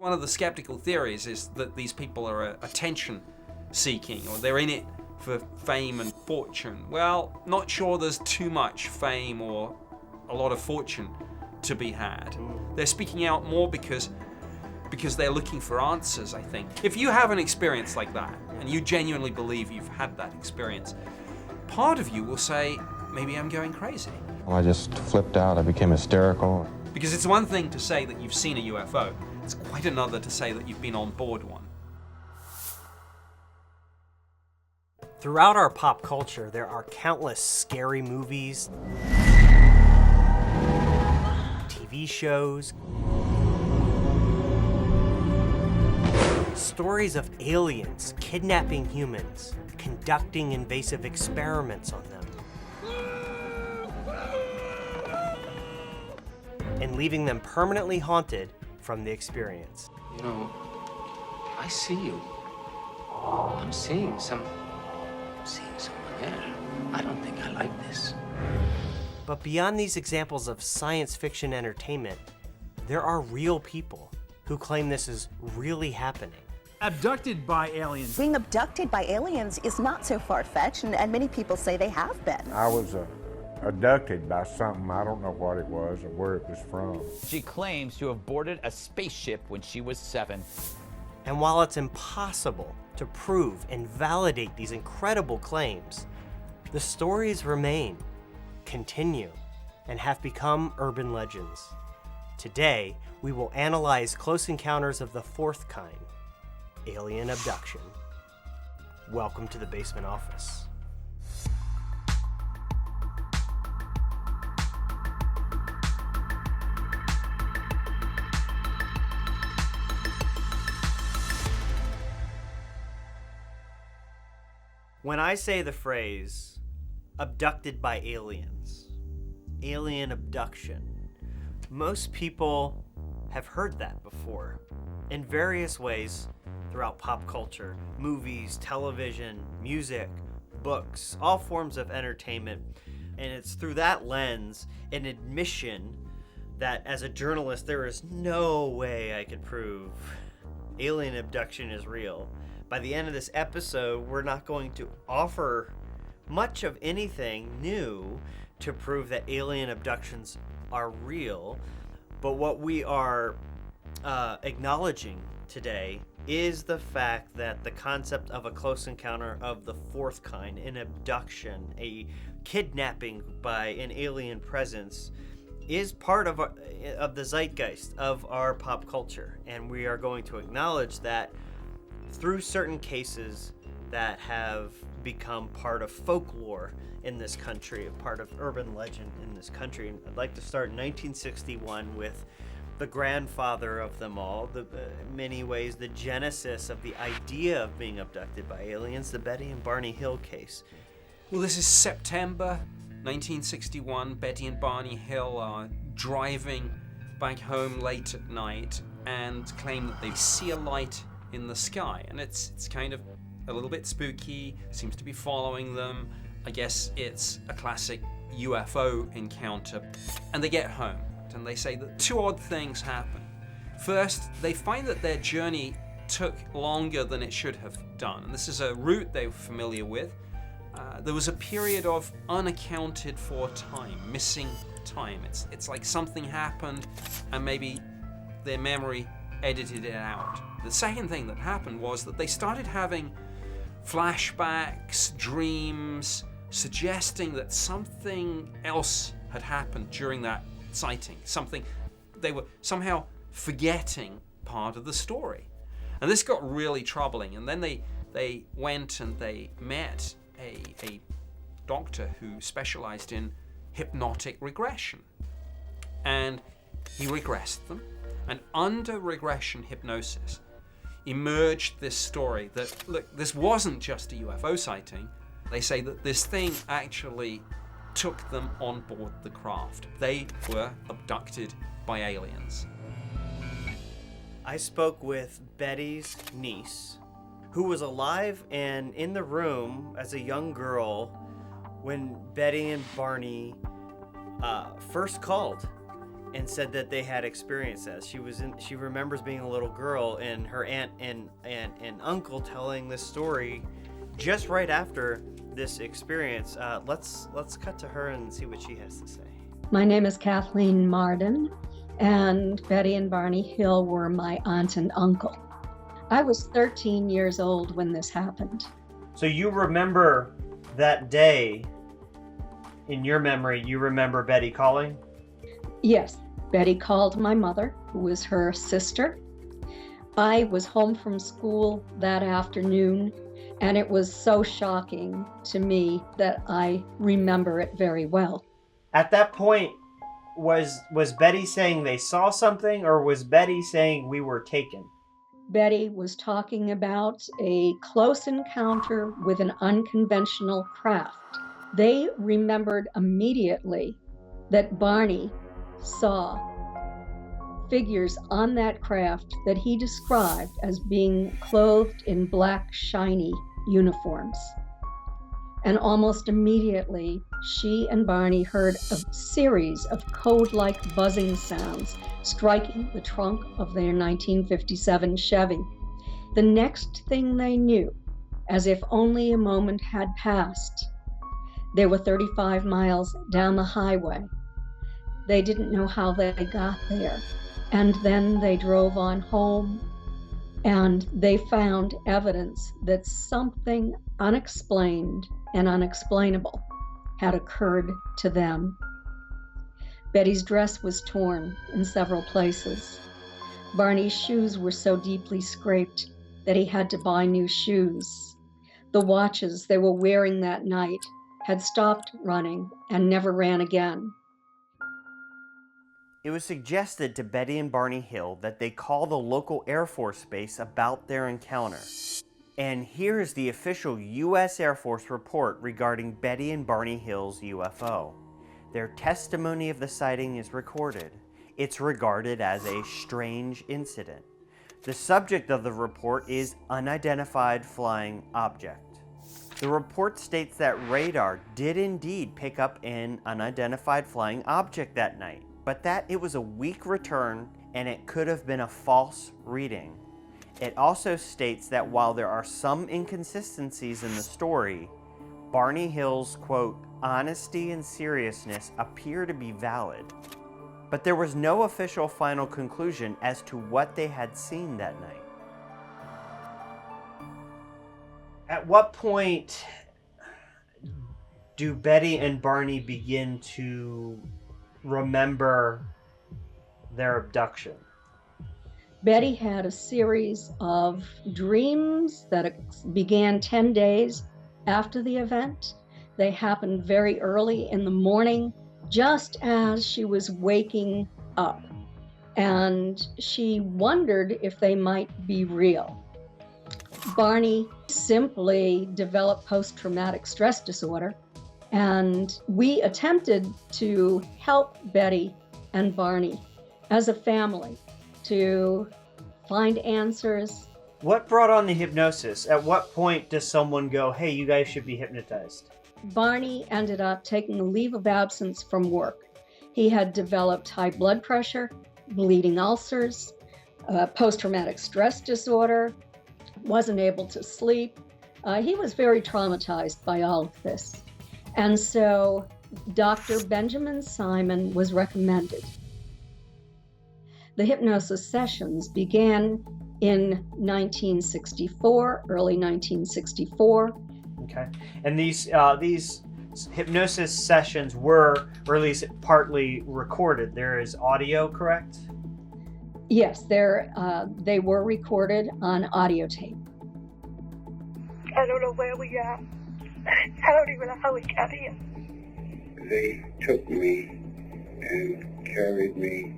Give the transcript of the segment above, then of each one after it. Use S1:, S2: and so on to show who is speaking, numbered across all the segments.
S1: One of the skeptical theories is that these people are attention-seeking, or they're in it for fame and fortune. Well, not sure there's too much fame or a lot of fortune to be had. They're speaking out more because they're looking for answers, I think. If you have an experience like that, and you genuinely believe you've had that experience, part of you will say, maybe I'm going crazy.
S2: Well, I just flipped out. I became hysterical.
S1: Because it's one thing to say that you've seen a UFO. It's quite another to say that you've been on board one.
S3: Throughout our pop culture, there are countless scary movies, TV shows, stories of aliens kidnapping humans, conducting invasive experiments on them, and leaving them permanently haunted from the experience.
S4: You know, I see you. I'm seeing someone there. I don't think I like this.
S3: But beyond these examples of science fiction entertainment, there are real people who claim this is really happening.
S5: Abducted by aliens.
S6: Being abducted by aliens is not so far-fetched, and many people say they have been.
S7: I was abducted by something. I don't know what it was or where it was from.
S8: She claims to have boarded a spaceship when she was 7.
S3: And while it's impossible to prove and validate these incredible claims, the stories remain, continue, and have become urban legends. Today, we will analyze close encounters of the fourth kind, alien abduction. Welcome to the Basement Office. When I say the phrase, abducted by aliens, alien abduction, most people have heard that before in various ways throughout pop culture, movies, television, music, books, all forms of entertainment. And it's through that lens, an admission that as a journalist, there is no way I could prove alien abduction is real. By the end of this episode, we're not going to offer much of anything new to prove that alien abductions are real, but what we are acknowledging today is the fact that the concept of a close encounter of the fourth kind, an abduction, a kidnapping by an alien presence, is part of the zeitgeist of our pop culture, and we are going to acknowledge that through certain cases that have become part of folklore in this country, a part of urban legend in this country. And I'd like to start in 1961 with the grandfather of them all, in many ways the genesis of the idea of being abducted by aliens, the Betty and Barney Hill case.
S1: Well, this is September 1961. Betty and Barney Hill are driving back home late at night and claim that they see a light in the sky, and it's kind of a little bit spooky, seems to be following them. I guess it's a classic UFO encounter. And they get home, and they say that two odd things happen. First, they find that their journey took longer than it should have done, and this is a route they were familiar with. There was a period of unaccounted for time, missing time. It's like something happened, and maybe their memory edited it out. The second thing that happened was that they started having flashbacks, dreams, suggesting that something else had happened during that sighting. They were somehow forgetting part of the story. And this got really troubling. And then they went and they met a doctor who specialized in hypnotic regression. And he regressed them. And under regression hypnosis emerged this story that, look, this wasn't just a UFO sighting. They say that this thing actually took them on board the craft. They were abducted by aliens.
S3: I spoke with Betty's niece, who was alive and in the room as a young girl when Betty and Barney first called and said that they had experienced that. She remembers being a little girl and her aunt and uncle telling this story just right after this experience. Let's cut to her and see what she has to say.
S9: My name is Kathleen Marden, and Betty and Barney Hill were my aunt and uncle. I was 13 years old when this happened.
S3: So you remember that day, in your memory, you remember Betty calling?
S9: Yes, Betty called my mother, who was her sister. I was home from school that afternoon, and it was so shocking to me that I remember it very well.
S3: At that point, was Betty saying they saw something, or was Betty saying we were taken?
S9: Betty was talking about a close encounter with an unconventional craft. They remembered immediately that Barney saw figures on that craft that he described as being clothed in black, shiny uniforms. And almost immediately, she and Barney heard a series of code-like buzzing sounds striking the trunk of their 1957 Chevy. The next thing they knew, as if only a moment had passed, they were 35 miles down the highway. They didn't know how they got there. And then they drove on home, and they found evidence that something unexplained and unexplainable had occurred to them. Betty's dress was torn in several places. Barney's shoes were so deeply scraped that he had to buy new shoes. The watches they were wearing that night had stopped running and never ran again.
S3: It was suggested to Betty and Barney Hill that they call the local Air Force base about their encounter. And here is the official U.S. Air Force report regarding Betty and Barney Hill's UFO. Their testimony of the sighting is recorded. It's regarded as a strange incident. The subject of the report is unidentified flying object. The report states that radar did indeed pick up an unidentified flying object that night, but that it was a weak return and it could have been a false reading. It also states that while there are some inconsistencies in the story, Barney Hill's, quote, honesty and seriousness appear to be valid. But there was no official final conclusion as to what they had seen that night. At what point do Betty and Barney begin to remember their abduction?
S9: Betty had a series of dreams that began 10 days after the event. They happened very early in the morning, just as she was waking up. And she wondered if they might be real. Barney simply developed post-traumatic stress disorder, and we attempted to help Betty and Barney as a family to find answers.
S3: What brought on the hypnosis? At what point does someone go, hey, you guys should be hypnotized?
S9: Barney ended up taking a leave of absence from work. He had developed high blood pressure, bleeding ulcers, post-traumatic stress disorder, wasn't able to sleep. He was very traumatized by all of this. And so Dr. Benjamin Simon was recommended. The hypnosis sessions began in 1964, early 1964.
S3: Okay. And these hypnosis sessions were, or at least partly, recorded. There is audio, correct?
S9: Yes, they were recorded on audio tape.
S10: I don't know where we are. I don't even know how we got here.
S11: They took me and carried me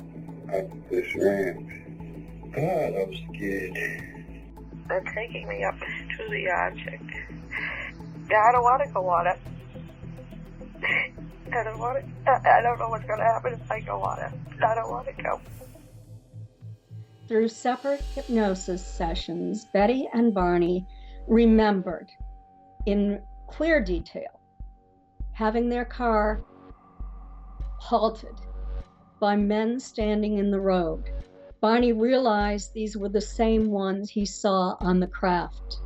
S11: up this ramp. God, I was scared.
S10: They're taking me up to the object. I don't want to go on it. I don't want to. I don't know what's going to happen if I go on it. I don't want to go.
S9: Through separate hypnosis sessions, Betty and Barney remembered in clear detail having their car halted by men standing in the road. Barney realized these were the same ones he saw on the craft.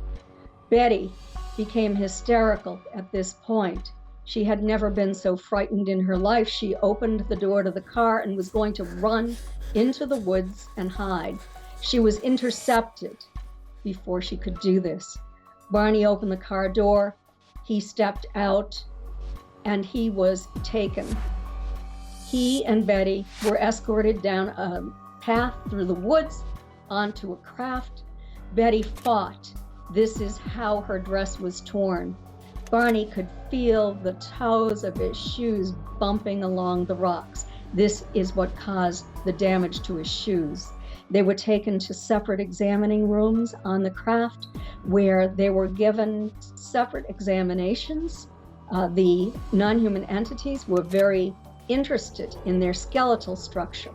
S9: Betty became hysterical at this point. She had never been so frightened in her life. She opened the door to the car and was going to run into the woods and hide. She was intercepted before she could do this. Barney opened the car door. He stepped out and he was taken. He and Betty were escorted down a path through the woods onto a craft. Betty fought. This is how her dress was torn. Barney could feel the toes of his shoes bumping along the rocks. This is what caused the damage to his shoes. They were taken to separate examining rooms on the craft where they were given separate examinations. The non-human entities were very interested in their skeletal structure,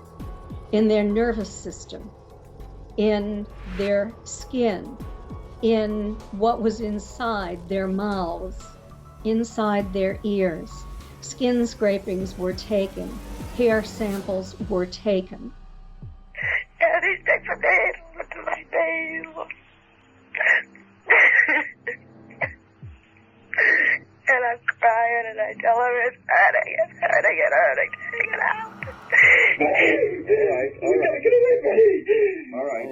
S9: in their nervous system, in their skin, in what was inside their mouths, inside their ears. Skin scrapings were taken, hair samples were taken.
S10: And he takes a name to my face. And I'm crying and I tell him it's hurting, take it out. All right.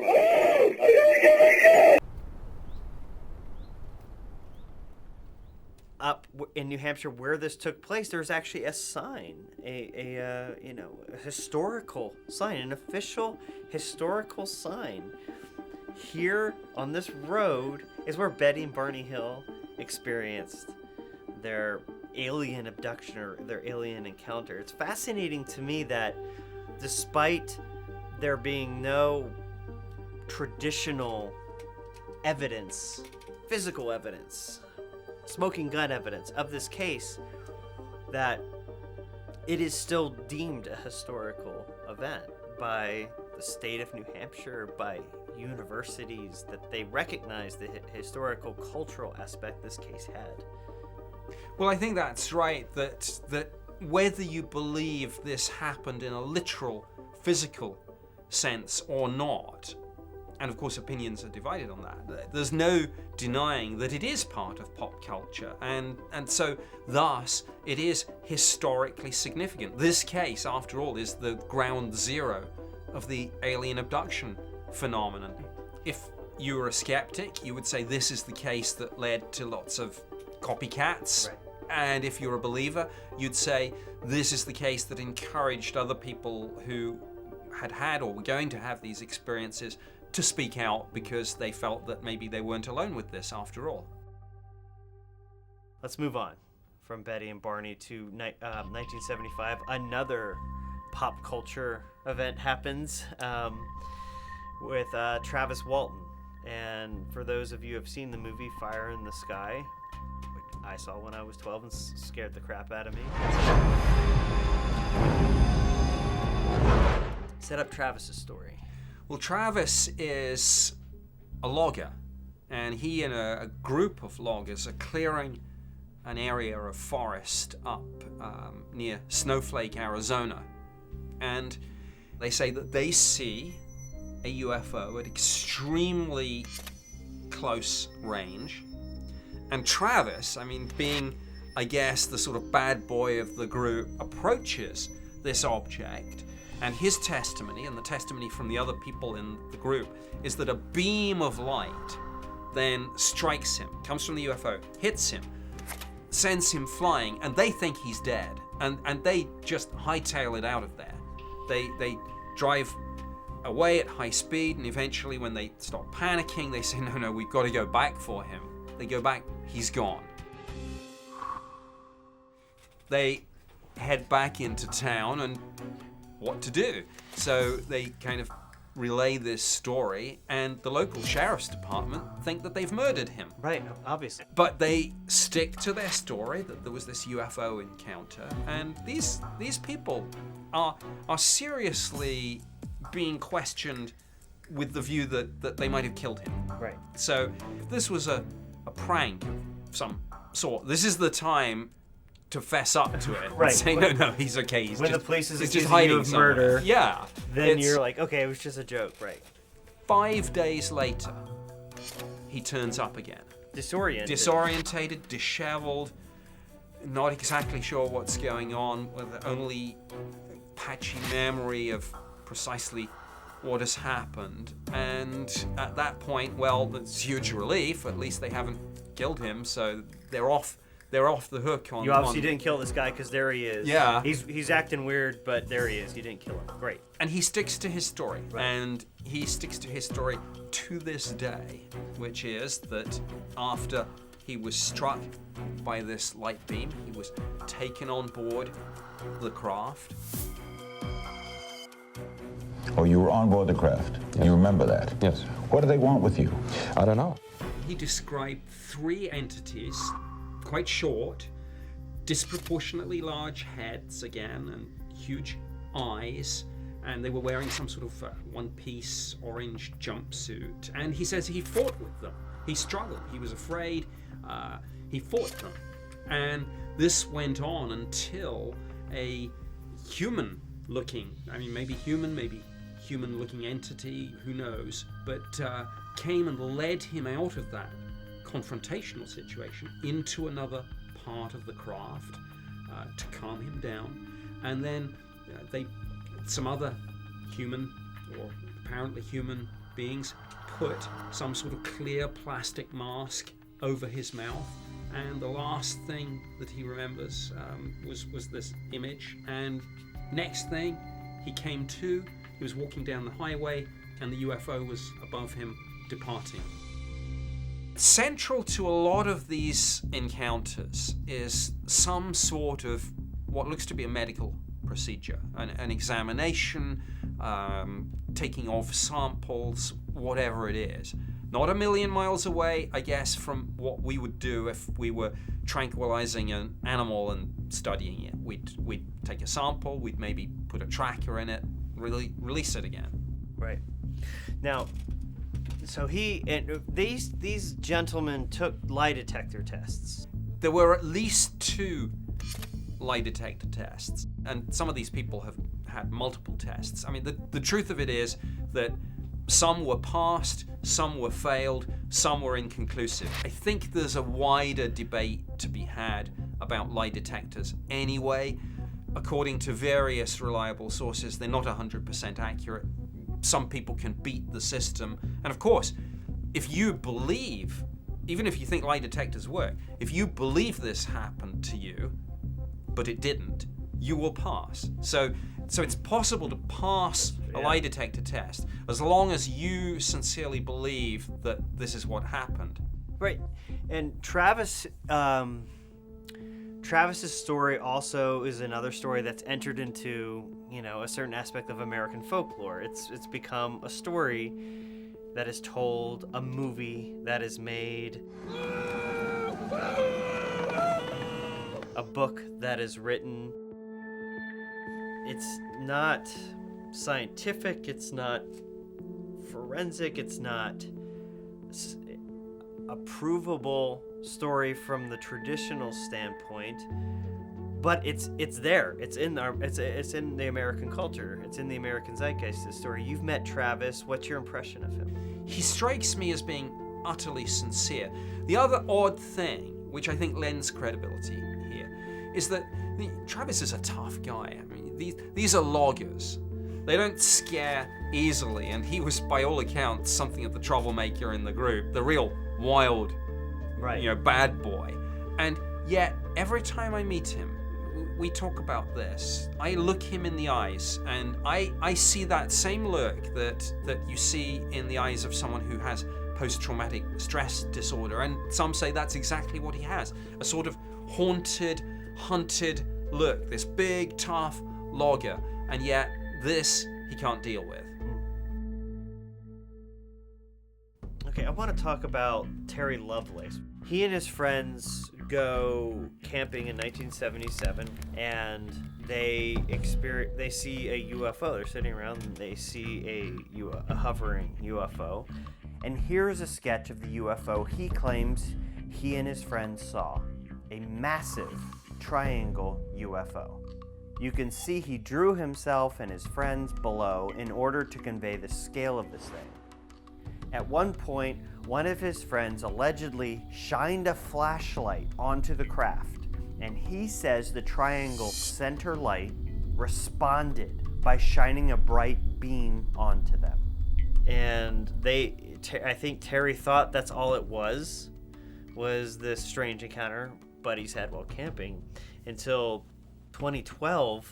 S3: Up in New Hampshire, where this took place, there's actually a sign, a historical sign, an official historical sign. Here on this road is where Betty and Barney Hill experienced their alien abduction or their alien encounter. It's fascinating to me that despite there being no traditional evidence, physical evidence, smoking gun evidence of this case, that it is still deemed a historical event by the state of New Hampshire, by universities, that they recognize the historical cultural aspect this case had.
S1: Well, I think that's right, that whether you believe this happened in a literal, physical sense or not, and of course opinions are divided on that, there's no denying that it is part of pop culture, and so thus it is historically significant. This case, after all, is the ground zero of the alien abduction phenomenon. If you were a skeptic, you would say this is the case that led to lots of copycats.
S3: Right.
S1: And if you're a believer, you'd say this is the case that encouraged other people who had or were going to have these experiences to speak out because they felt that maybe they weren't alone with this after all.
S3: Let's move on from Betty and Barney to 1975. Another pop culture event happens with Travis Walton. And for those of you who have seen the movie Fire in the Sky, which I saw when I was 12 and scared the crap out of me, set up Travis's story.
S1: Well, Travis is a logger, and he and a group of loggers are clearing an area of forest up near Snowflake, Arizona. And they say that they see a UFO at extremely close range. And Travis, being, I guess, the sort of bad boy of the group, approaches this object. And his testimony, and the testimony from the other people in the group, is that a beam of light then strikes him, comes from the UFO, hits him, sends him flying, and they think he's dead. And they just hightail it out of there. They drive away at high speed, and eventually when they stop panicking, they say, no, we've got to go back for him. They go back, he's gone. They head back into town, and what to do? So they kind of relay this story, and the local sheriff's department think that they've murdered him.
S3: Right, obviously.
S1: But they stick to their story that there was this UFO encounter, and these people are seriously being questioned with the view that they might have killed him.
S3: Right.
S1: So this was a prank of some sort. This is the time to fess up to it.
S3: Right.
S1: And say, no, he's okay. He's
S3: when
S1: just,
S3: the police is
S1: he's
S3: accusing
S1: just hiding
S3: you of
S1: somewhere.
S3: murder,
S1: Yeah.
S3: then you're like, okay, it was just a joke, right?
S1: 5 days later, he turns up again. Disorientated, disheveled, not exactly sure what's going on, with only patchy memory of precisely what has happened. And at that point, well, that's huge relief. At least they haven't killed him, so they're off the hook on...
S3: You obviously didn't kill this guy, because there he is.
S1: Yeah.
S3: He's acting weird, but there he is. You didn't kill him. Great.
S1: And he sticks to his story.
S3: Right.
S1: And he sticks to his story to this day, which is that after he was struck by this light beam, he was taken on board the craft.
S12: Oh, you were on board the craft.
S2: Yes.
S12: You remember that?
S2: Yes.
S12: What do they want with you?
S2: I don't know.
S1: He described 3 entities, quite short, disproportionately large heads again, and huge eyes, and they were wearing some sort of one-piece orange jumpsuit. And he says he fought with them. He struggled. He was afraid. He fought them. And this went on until a human-looking, maybe human-looking entity, who knows, but came and led him out of that confrontational situation into another part of the craft to calm him down. And then some other human, or apparently human beings, put some sort of clear plastic mask over his mouth. And the last thing that he remembers was this image. And next thing, he came to, he was walking down the highway, and the UFO was above him, departing. Central to a lot of these encounters is some sort of what looks to be a medical procedure, an examination, taking of samples, whatever it is. Not a million miles away, I guess, from what we would do if we were tranquilizing an animal and studying it. We'd take a sample, we'd maybe put a tracker in it, release it again.
S3: Right. Now, so these gentlemen took lie detector tests.
S1: There were at least 2 lie detector tests, and some of these people have had multiple tests. The truth of it is that some were passed, some were failed, some were inconclusive. I think there's a wider debate to be had about lie detectors anyway. According to various reliable sources, they're not 100% accurate. Some people can beat the system. And of course, if you believe, even if you think lie detectors work, if you believe this happened to you, but it didn't, you will pass. So it's possible to pass a lie detector test as long as you sincerely believe that this is what happened.
S3: Right. And Travis's story also is another story that's entered into, a certain aspect of American folklore. It's become a story that is told, a movie that is made, a book that is written. It's not scientific, it's not forensic, it's not a provable story from the traditional standpoint, but it's there. It's in the American culture. It's in the American zeitgeist, this story. You've met Travis. What's your impression of him?
S1: He strikes me as being utterly sincere. The other odd thing, which I think lends credibility here, is that Travis is a tough guy. These are loggers. They don't scare easily, and he was, by all accounts, something of the troublemaker in the group, the real wild, bad boy. And yet, every time I meet him, we talk about this. I look him in the eyes, and I see that same look that you see in the eyes of someone who has post-traumatic stress disorder, and some say that's exactly what he has, a sort of haunted, hunted look, this big, tough logger, and yet this he can't deal with.
S3: Okay, I want to talk about Terry Lovelace. He and his friends go camping in 1977, and they see a UFO. They're sitting around and they see a hovering UFO. And here's a sketch of the UFO he claims he and his friends saw. A massive triangle UFO. You can see he drew himself and his friends below in order to convey the scale of this thing. At one point, one of his friends allegedly shined a flashlight onto the craft, and he says the triangle's center light responded by shining a bright beam onto them. And I think Terry thought that's all it was this strange encounter buddies had while camping, until 2012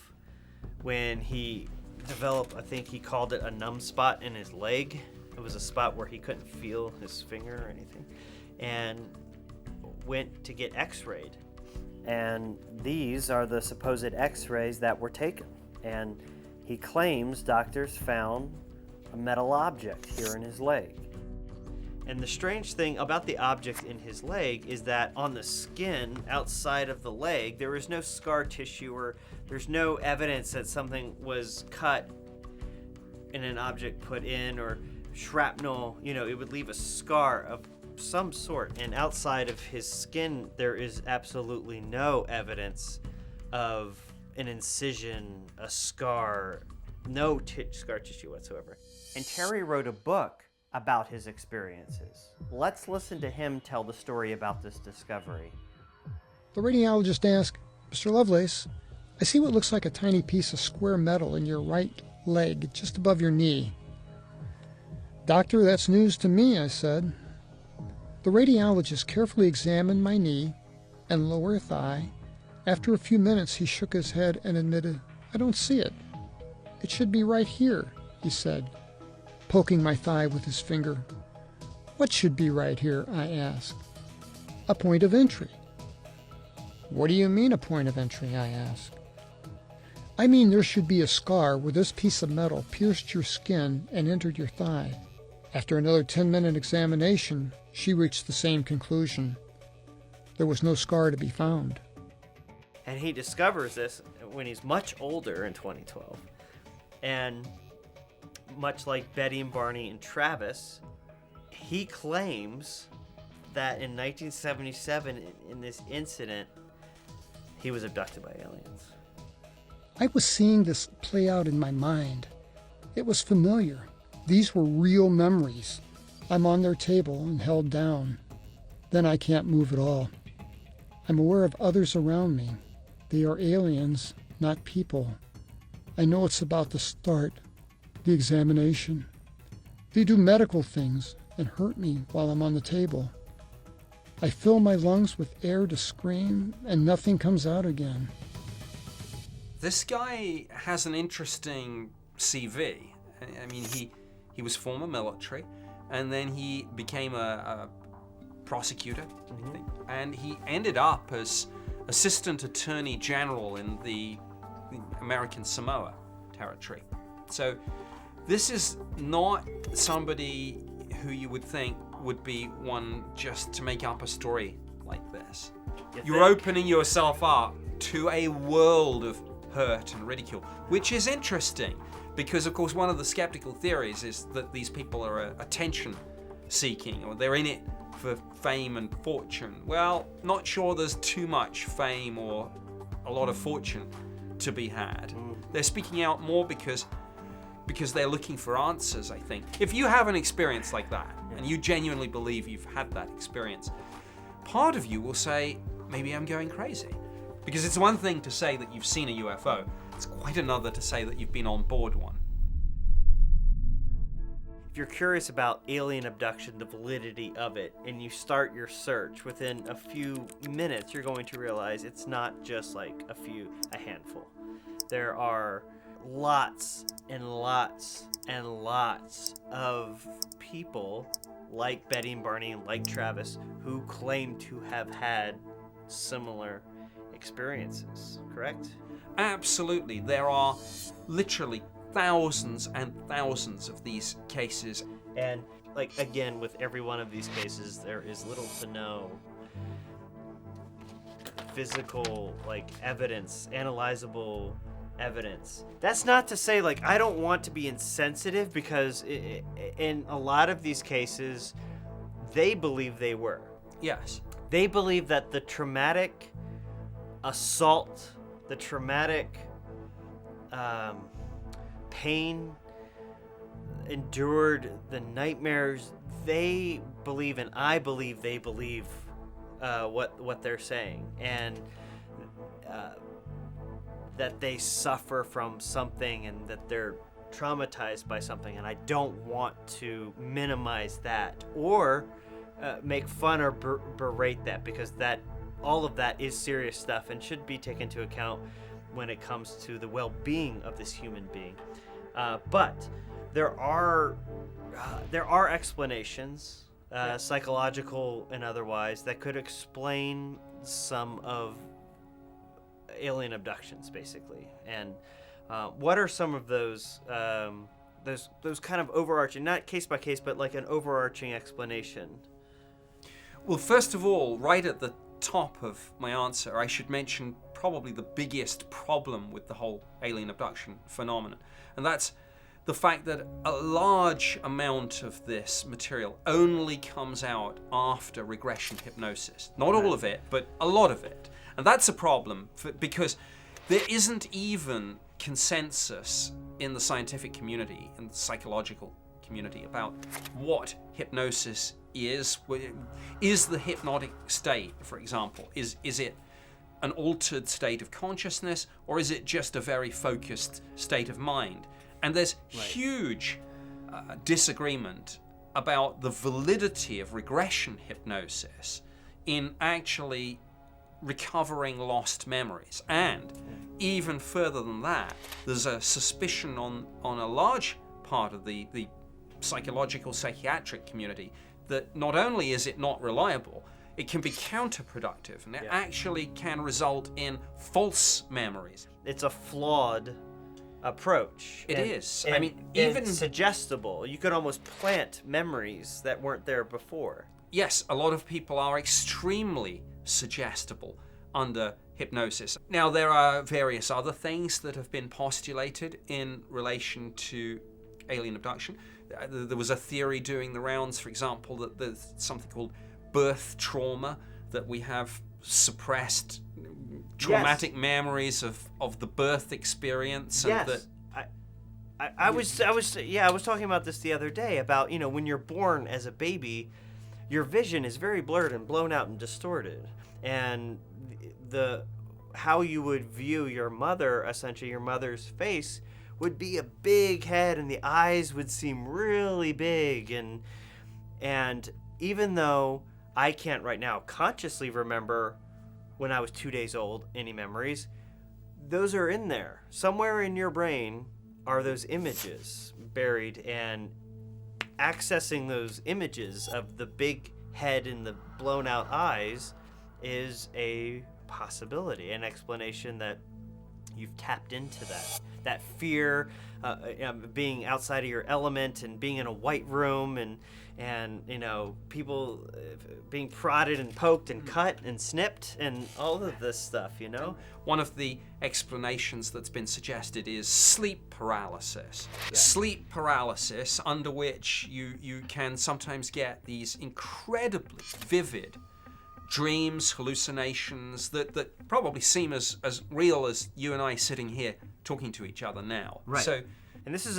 S3: when he developed, I think he called it a numb spot in his leg. It was a spot where he couldn't feel his finger or anything, and went to get x-rayed. And these are the supposed x-rays that were taken. And he claims doctors found a metal object here in his leg. And the strange thing about the object in his leg is that on the skin outside of the leg, there is no scar tissue, or there's no evidence that something was cut and an object put in, or shrapnel, it would leave a scar of some sort. And outside of his skin, there is absolutely no evidence of an incision, a scar, no scar tissue whatsoever. And Terry wrote a book about his experiences. Let's listen to him tell the story about this discovery.
S13: The radiologist asked, "Mr. Lovelace, I see what looks like a tiny piece of square metal in your right leg, just above your knee." "Doctor, that's news to me," I said. The radiologist carefully examined my knee and lower thigh. After a few minutes, he shook his head and admitted, "I don't see it. It should be right here," he said, poking my thigh with his finger. "What should be right here?" I asked. "A point of entry." "What do you mean, a point of entry?" I asked. "I mean there should be a scar where this piece of metal pierced your skin and entered your thigh." After another 10-minute examination, she reached the same conclusion. There was no scar to be found.
S3: And he discovers this when he's much older in 2012. And much like Betty and Barney and Travis, he claims that in 1977, in this incident, he was abducted by aliens.
S13: I was seeing this play out in my mind. It was familiar. These were real memories. I'm on their table and held down. Then I can't move at all. I'm aware of others around me. They are aliens, not people. I know it's about to start, the examination. They do medical things and hurt me while I'm on the table. I fill my lungs with air to scream, and nothing comes out again.
S1: This guy has an interesting CV. I mean, he was former military, and then he became a prosecutor, I think, and he ended up as Assistant Attorney General in the American Samoa territory. So this is not somebody who you would think would be one just to make up a story like this. You're opening yourself up to a world of hurt and ridicule, which is interesting because, of course, one of the skeptical theories is that these people are attention seeking, or they're in it for fame and fortune. Well, not sure there's too much fame or a lot of fortune to be had. They're speaking out more because they're looking for answers, I think. If you have an experience like that, and you genuinely believe you've had that experience, part of you will say, maybe I'm going crazy. Because it's one thing to say that you've seen a UFO, it's quite another to say that you've been on board one.
S3: If you're curious about alien abduction, the validity of it, and you start your search, within a few minutes you're going to realize it's not just like a handful. There are lots and lots and lots of people like Betty and Barney and like Travis who claim to have had similar experiences, correct?
S1: Absolutely. There are literally thousands and thousands of these cases.
S3: And like, again, with every one of these cases, there is little to no physical, like, evidence, analyzable evidence. That's not to say, like, I don't want to be insensitive, because in a lot of these cases, they believe they were.
S1: Yes.
S3: They believe that the traumatic assault, the traumatic pain endured, the nightmares, they believe, and I believe they believe what they're saying, and that they suffer from something and that they're traumatized by something. And I don't want to minimize that or make fun or berate that, because that all of that is serious stuff and should be taken into account when it comes to the well-being of this human being. But there are explanations, psychological and otherwise, that could explain some of alien abductions, basically. And what are some of those kind of overarching, not case by case, but like an overarching explanation?
S1: Well, first of all, right at the top of my answer, I should mention probably the biggest problem with the whole alien abduction phenomenon, and that's the fact that a large amount of this material only comes out after regression hypnosis. Not all of it, but a lot of it. And that's a problem because there isn't even consensus in the scientific community and the psychological community about what hypnosis is. Is the hypnotic state, for example, is it an altered state of consciousness, or is it just a very focused state of mind? And there's huge disagreement about the validity of regression hypnosis in actually recovering lost memories. And even further than that, there's a suspicion on a large part of the psychological psychiatric community that not only is it not reliable, it can be counterproductive, and it actually can result in false memories.
S3: It's a flawed approach.
S1: It is.
S3: And,
S1: I mean, even
S3: suggestible. You could almost plant memories that weren't there before.
S1: Yes, a lot of people are extremely suggestible under hypnosis. Now, there are various other things that have been postulated in relation to alien abduction. There was a theory doing the rounds, for example, that there's something called birth trauma, that we have suppressed traumatic memories of the birth experience. And
S3: yes. I was talking about this the other day about, when you're born as a baby, your vision is very blurred and blown out and distorted, and how you would view your mother, essentially your mother's face, would be a big head, and the eyes would seem really big, and even though I can't right now consciously remember when I was 2 days old any memories, those are in there. Somewhere in your brain are those images buried, and accessing those images of the big head and the blown out eyes is a possibility, an explanation that you've tapped into that fear, being outside of your element and being in a white room and people being prodded and poked and cut and snipped and all of this stuff,
S1: One of the explanations that's been suggested is sleep paralysis. Yeah. Sleep paralysis, under which you can sometimes get these incredibly vivid dreams, hallucinations that probably seem as real as you and I sitting here talking to each other now.
S3: Right.
S1: So,
S3: and this is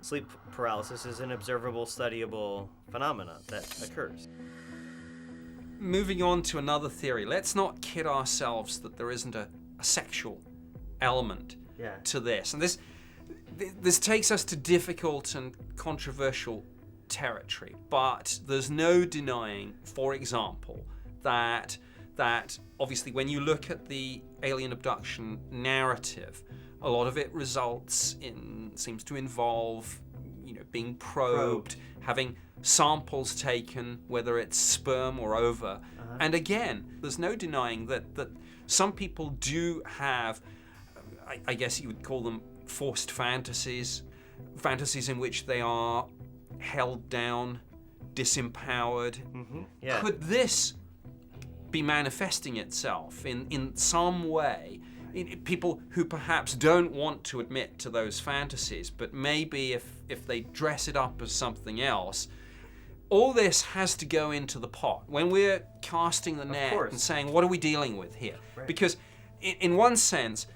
S3: sleep paralysis is an observable, studyable phenomenon that occurs.
S1: Moving on to another theory, let's not kid ourselves that there isn't a sexual element to this. And this takes us to difficult and controversial territory, but there's no denying, for example, that obviously when you look at the alien abduction narrative, a lot of it seems to involve, being probed, having samples taken, whether it's sperm or ova. And again, there's no denying that some people do have, I guess you would call them forced fantasies in which they are held down, disempowered.
S3: Mm-hmm. Yeah.
S1: Could this be manifesting itself in some way in people who perhaps don't want to admit to those fantasies, but maybe if they dress it up as something else, all this has to go into the pot when we're casting the net and saying, what are we dealing with here? Right. Because in one sense,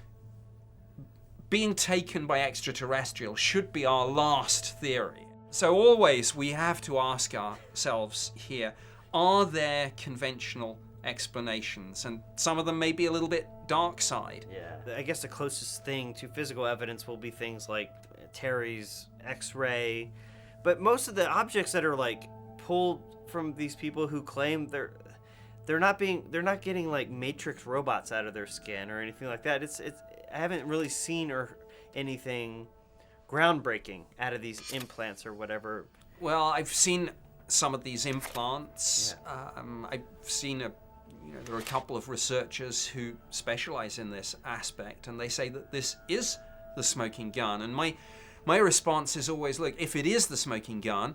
S1: being taken by extraterrestrials should be our last theory. So always we have to ask ourselves here, are there conventional explanations? And some of them may be a little bit dark side.
S3: Yeah, I guess the closest thing to physical evidence will be things like Terry's X-ray, but most of the objects that are like pulled from these people who claim they're not getting like Matrix robots out of their skin or anything like that. I haven't really seen or anything groundbreaking out of these implants or whatever.
S1: Well, I've seen some of these implants. Yeah. I've seen there are a couple of researchers who specialize in this aspect, and they say that this is the smoking gun. And my response is always, look, if it is the smoking gun,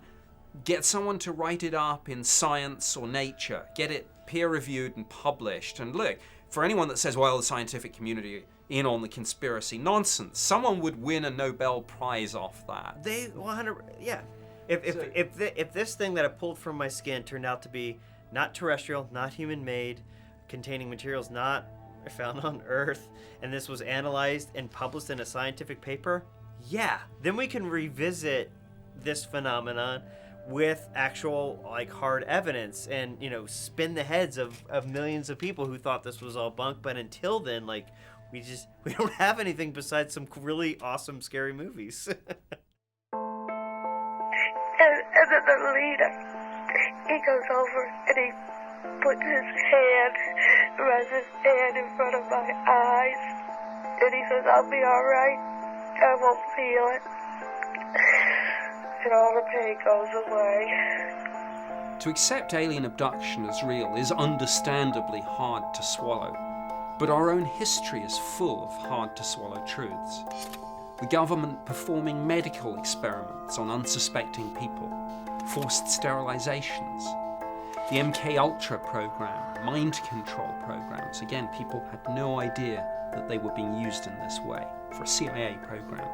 S1: get someone to write it up in Science or Nature, get it peer-reviewed and published. And look, for anyone that says, well, the scientific community in on the conspiracy, nonsense. Someone would win a Nobel Prize off that.
S3: They 100, yeah. If this thing that I pulled from my skin turned out to be not terrestrial, not human-made, containing materials not found on Earth, and this was analyzed and published in a scientific paper, yeah, then we can revisit this phenomenon with actual like hard evidence and spin the heads of millions of people who thought this was all bunk. But until then, like we don't have anything besides some really awesome scary movies.
S10: and then the leader, he goes over and he puts runs his hand in front of my eyes, and he says, I'll be alright, I won't feel it, and all the pain goes away.
S1: To accept alien abduction as real is understandably hard to swallow, but our own history is full of hard-to-swallow truths. The government performing medical experiments on unsuspecting people, forced sterilizations, the MK Ultra program, mind control programs. Again, people had no idea that they were being used in this way for a CIA program.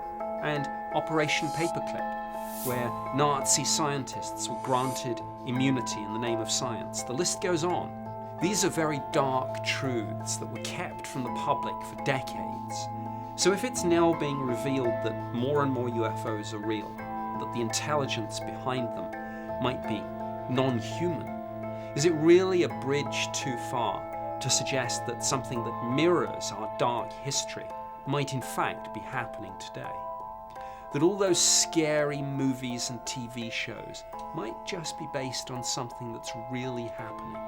S1: And Operation Paperclip, where Nazi scientists were granted immunity in the name of science. The list goes on. These are very dark truths that were kept from the public for decades. So if it's now being revealed that more and more UFOs are real, that the intelligence behind them might be non-human, is it really a bridge too far to suggest that something that mirrors our dark history might in fact be happening today? That all those scary movies and TV shows might just be based on something that's really happening?